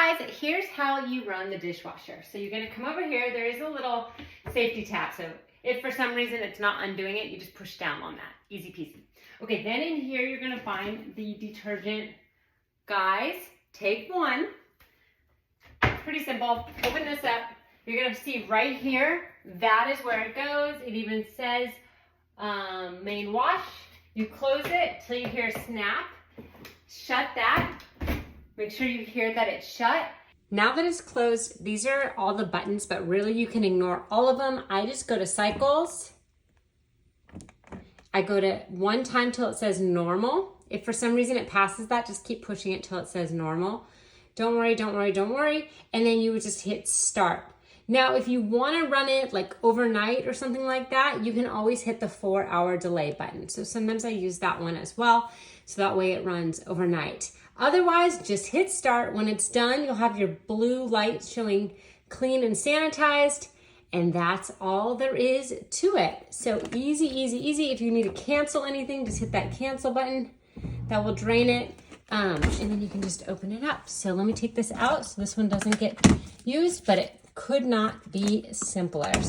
guys, here's how you run the dishwasher. So you're gonna come over here, there is a little safety tab. So if for some reason it's not undoing it, you just push down on that, easy peasy. Okay, then in here, you're gonna find the detergent. Guys, take one, pretty simple, open this up. You're gonna see right here, that is where it goes. It even says main wash. You close it till you hear snap, shut that. Make sure you hear that it's shut. Now that it's closed, these are all the buttons, but really you can ignore all of them. I just go to cycles. I go to one time till it says normal. If for some reason it passes that, just keep pushing it till it says normal. Don't worry, don't worry, don't worry. And then you would just hit start. Now, if you want to run it like overnight or something like that, you can always hit the 4-hour delay button. So sometimes I use that one as well. So that way it runs overnight. Otherwise, just hit start. When it's done, you'll have your blue light showing clean and sanitized. And that's all there is to it. So easy, easy, easy. If you need to cancel anything, just hit that cancel button. That will drain it. And then you can just open it up. So let me take this out so this one doesn't get used, but it could not be simpler.